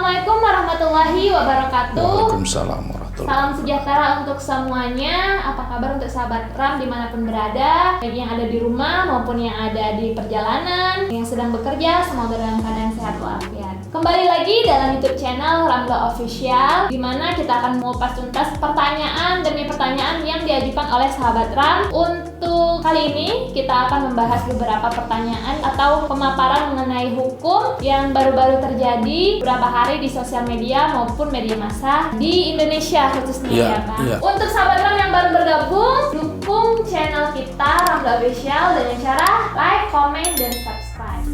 Assalamualaikum warahmatullahi wabarakatuh. Waalaikumsalam warahmatullahi. Salam sejahtera untuk semuanya. Apa kabar untuk sahabat RAM dimanapun berada, baik yang ada di rumah maupun yang ada di perjalanan, yang sedang bekerja, semoga dalam keadaan sehat walafiat. Kembali lagi dalam YouTube channel Ramla Official, di mana kita akan mengupas tuntas pertanyaan demi pertanyaan yang diajukan oleh sahabat RAM. Untuk kali ini kita akan membahas beberapa pertanyaan atau pemaparan mengenai hukum yang baru-baru terjadi beberapa hari di sosial media maupun media massa di Indonesia khususnya ya Pak. Untuk sahabat RAM yang baru bergabung, dukung channel kita Ramla Official dengan cara like, comment, dan subscribe.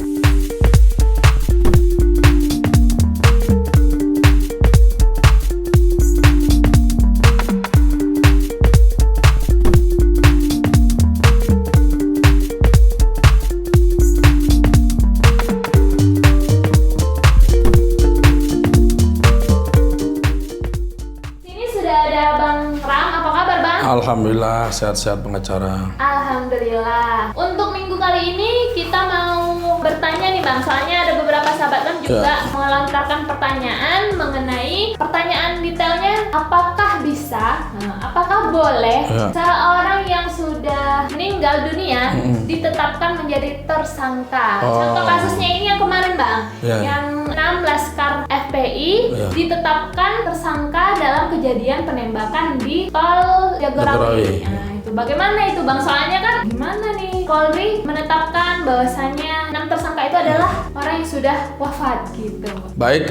Alhamdulillah, sehat-sehat pengacara. Alhamdulillah. Untuk minggu kali ini kita mau bertanya nih Bang, soalnya ada beberapa sahabat kan juga melontarkan pertanyaan mengenai pertanyaan detailnya, apakah bisa, apakah boleh seorang yang sudah meninggal dunia ditetapkan menjadi tersangka. Contoh kasusnya ini yang kemarin Bang, yang 6 laskar FPI ditetapkan tersangka dalam kejadian penembakan di tol Jagorawi. Nah, itu bagaimana itu Bang? Soalnya kan gimana nih Polri menetapkan bahwasannya 6 tersangka itu adalah orang yang sudah wafat gitu. Baik,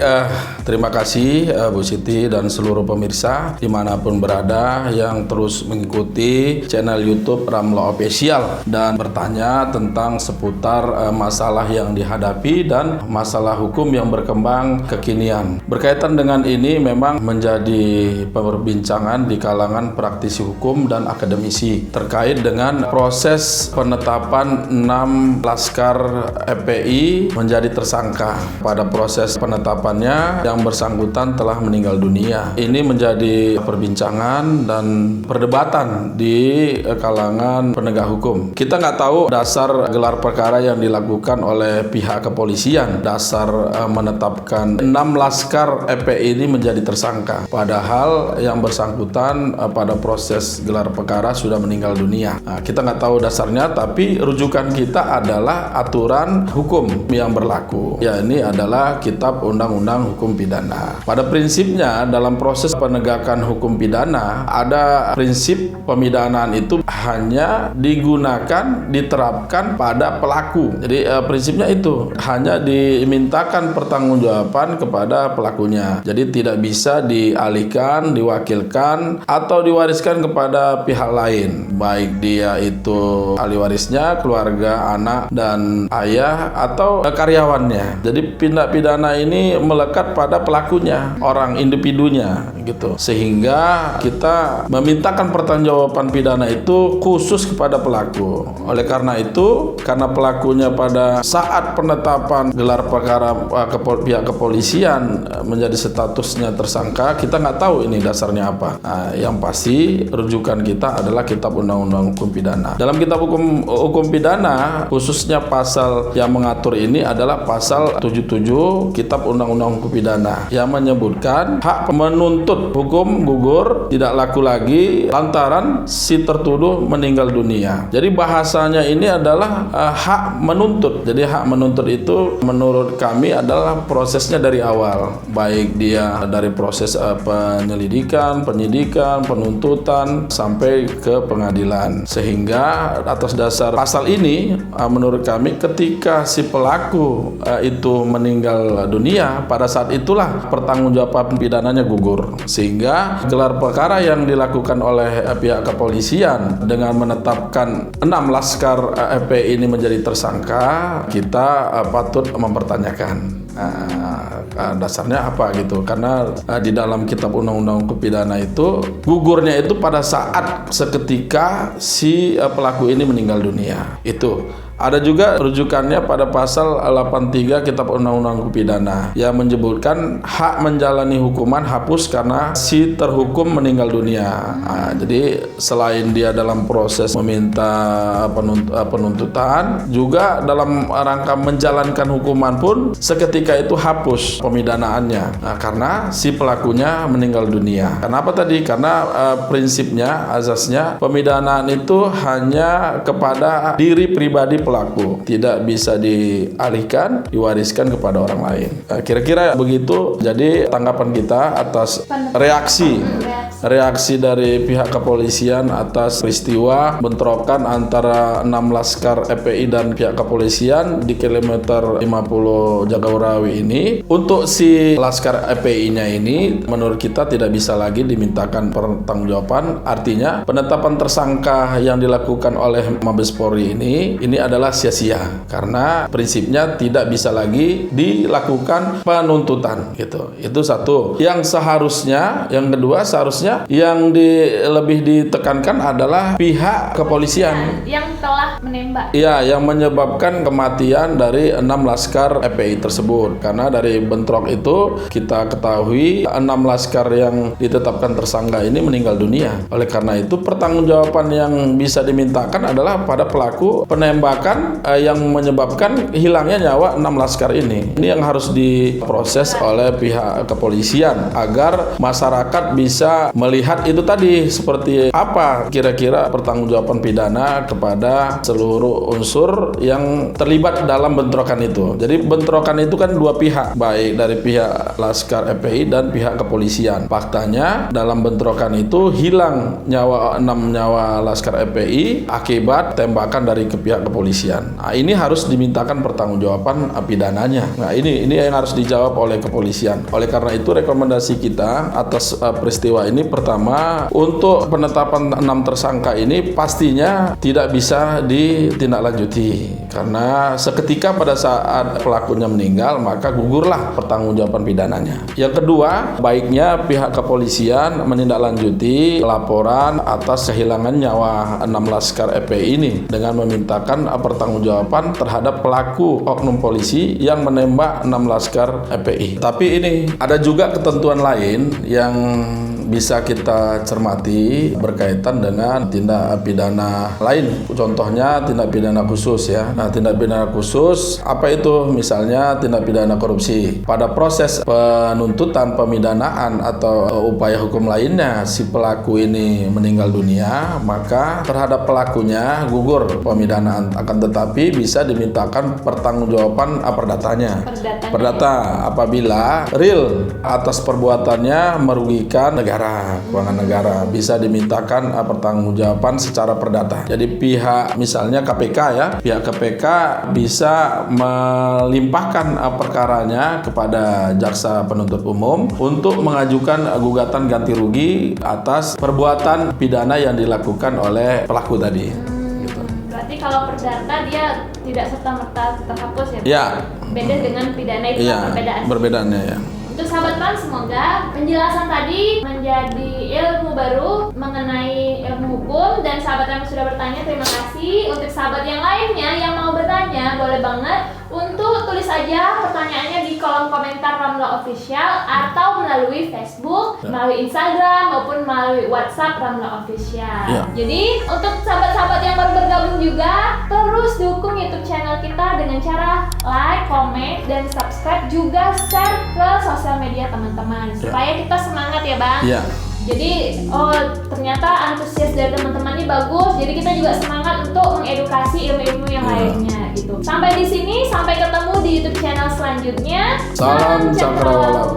terima kasih Bu Siti dan seluruh pemirsa dimanapun berada yang terus mengikuti channel YouTube Ramla Official dan bertanya tentang seputar masalah yang dihadapi dan masalah hukum yang berkembang kekinian. Berkaitan dengan ini memang menjadi perbincangan di kalangan praktisi hukum dan akademisi terkait dengan proses penetapan 6 laskar FPI menjadi tersangka. Pada proses penetapannya yang bersangkutan telah meninggal dunia. Ini menjadi perbincangan dan perdebatan di kalangan penegak hukum. Kita nggak tahu dasar gelar perkara yang dilakukan oleh pihak kepolisian, dasar menetapkan 6 laskar FPI ini menjadi tersangka. Padahal yang bersangkutan pada proses gelar perkara sudah meninggal dunia. Nah, kita nggak tahu dasarnya, tapi rujukan kita adalah aturan hukum yang berlaku. Ya, ini adalah Kitab Undang-Undang Hukum Pidana. Pada prinsipnya dalam proses penegakan hukum pidana ada prinsip pemidanaan itu hanya digunakan, diterapkan pada pelaku. Jadi prinsipnya itu hanya dimintakan pertanggungjawaban kepada pelakunya. Jadi tidak bisa dialihkan, diwakilkan atau diwariskan kepada pihak lain. Baik dia itu ahli warisnya, keluarga, anak dan ayah atau karyawannya. Jadi tindak pidana ini melekat pada pelakunya, orang individunya gitu. Sehingga kita memintakan pertanggungjawaban pidana itu khusus kepada pelaku. Oleh karena itu, karena pelakunya pada saat penetapan gelar perkara pihak kepolisian menjadi statusnya tersangka, kita nggak tahu ini dasarnya apa. Nah, yang pasti rujukan kita adalah Kitab Undang-Undang Hukum Pidana. Dalam Kitab Hukum Pidana, khususnya pasal yang mengatur ini adalah pasal 77 Kitab Undang-Undang Hukum Pidana yang menyebutkan hak menuntut hukum gugur tidak laku lagi lantaran si tertuduh meninggal dunia. Jadi bahasanya ini adalah hak menuntut. Jadi hak menuntut itu menurut kami adalah prosesnya dari awal, baik dia dari proses penyelidikan, penyidikan, penuntutan sampai ke pengadilan. Sehingga atas dasar pasal ini menurut kami ketika si pelaku itu meninggal dunia, pada saat itulah pertanggungjawaban pidananya gugur. Sehingga gelar perkara yang dilakukan oleh pihak kepolisian dengan menetapkan 6 laskar FPI ini menjadi tersangka, kita patut mempertanyakan dasarnya apa gitu. Karena di dalam Kitab Undang-Undang Hukum Pidana itu gugurnya itu pada saat seketika si pelaku ini meninggal dunia. Itu Ada juga rujukannya pada pasal 83 Kitab Undang-Undang Hukum Pidana yang menyebutkan hak menjalani hukuman hapus karena si terhukum meninggal dunia. Nah, jadi selain dia dalam proses meminta penuntutan, juga dalam rangka menjalankan hukuman pun seketika itu hapus pemidanaannya. Nah, karena si pelakunya meninggal dunia. Kenapa tadi? Karena prinsipnya, azasnya pemidanaan itu hanya kepada diri pribadi pelaku, tidak bisa dialihkan, diwariskan kepada orang lain. Nah, kira-kira begitu. Jadi tanggapan kita atas reaksi dari pihak kepolisian atas peristiwa bentrokan antara 6 laskar FPI dan pihak kepolisian di kilometer 50 Jagorawi ini. Untuk si laskar FPI-nya ini menurut kita tidak bisa lagi dimintakan pertanggungjawaban. Artinya penetapan tersangka yang dilakukan oleh Mabes Polri ini adalah sia-sia karena prinsipnya tidak bisa lagi dilakukan penuntutan gitu. Itu satu. Yang kedua seharusnya yang lebih ditekankan adalah pihak kepolisian yang telah menembak. Iya, yang menyebabkan kematian dari 6 laskar FPI tersebut. Karena dari bentrok itu kita ketahui 6 laskar yang ditetapkan tersangka ini meninggal dunia. Oleh karena itu pertanggungjawaban yang bisa dimintakan adalah pada pelaku penembakan yang menyebabkan hilangnya nyawa 6 laskar ini. Ini yang harus diproses oleh pihak kepolisian agar masyarakat bisa melihat itu tadi seperti apa kira-kira pertanggungjawaban pidana kepada seluruh unsur yang terlibat dalam bentrokan itu. Jadi bentrokan itu kan dua pihak, baik dari pihak laskar FPI dan pihak kepolisian. Faktanya dalam bentrokan itu hilang 6 nyawa laskar FPI akibat tembakan dari pihak kepolisian. Nah, ini harus dimintakan pertanggungjawaban pidananya. Nah, ini yang harus dijawab oleh kepolisian. Oleh karena itu rekomendasi kita atas peristiwa ini, pertama, untuk penetapan 6 tersangka ini pastinya tidak bisa ditindaklanjuti karena seketika pada saat pelakunya meninggal maka gugurlah pertanggungjawaban pidananya. Yang kedua, baiknya pihak kepolisian menindaklanjuti laporan atas kehilangan nyawa 6 laskar FPI ini dengan memintakan pertanggungjawaban terhadap pelaku oknum polisi yang menembak 6 laskar FPI. Tapi ini ada juga ketentuan lain yang bisa kita cermati berkaitan dengan tindak pidana lain. Contohnya tindak pidana khusus ya. Nah, tindak pidana khusus apa itu? Misalnya tindak pidana korupsi. Pada proses penuntutan, pemidanaan atau upaya hukum lainnya si pelaku ini meninggal dunia, maka terhadap pelakunya gugur pemidanaan, akan tetapi bisa dimintakan pertanggungjawaban perdata apabila real atas perbuatannya merugikan keuangan negara, bisa dimintakan pertanggungjawaban secara perdata. Jadi pihak misalnya KPK ya, pihak KPK bisa melimpahkan perkaranya kepada jaksa penuntut umum untuk mengajukan gugatan ganti rugi atas perbuatan pidana yang dilakukan oleh pelaku tadi. Gitu. Berarti kalau perdata dia tidak serta-merta terhapus ya? Ya. Beda dengan pidana itu perbedaannya ya. Untuk sahabat Trans, semoga penjelasan tadi menjadi ilmu baru mengenai ilmu hukum, dan sahabat yang sudah bertanya terima kasih. Untuk sahabat yang lainnya yang mau bertanya boleh banget untuk tulis aja pertanyaannya di kolom komentar Ramla Official atau melalui Facebook, melalui Instagram maupun melalui WhatsApp Ramla Official. Jadi untuk sahabat-sahabat yang baru bergabung juga terus dukung YouTube channel kita dengan cara like, comment, dan subscribe, juga share ke sosial media teman-teman supaya kita semangat ya Bang. Jadi ternyata antusias dari teman-teman ini bagus, jadi kita juga semangat untuk mengedukasi ilmu-ilmu yang lainnya gitu. Sampai di sini, sampai ketemu di YouTube channel selanjutnya. Salam Cakrawala.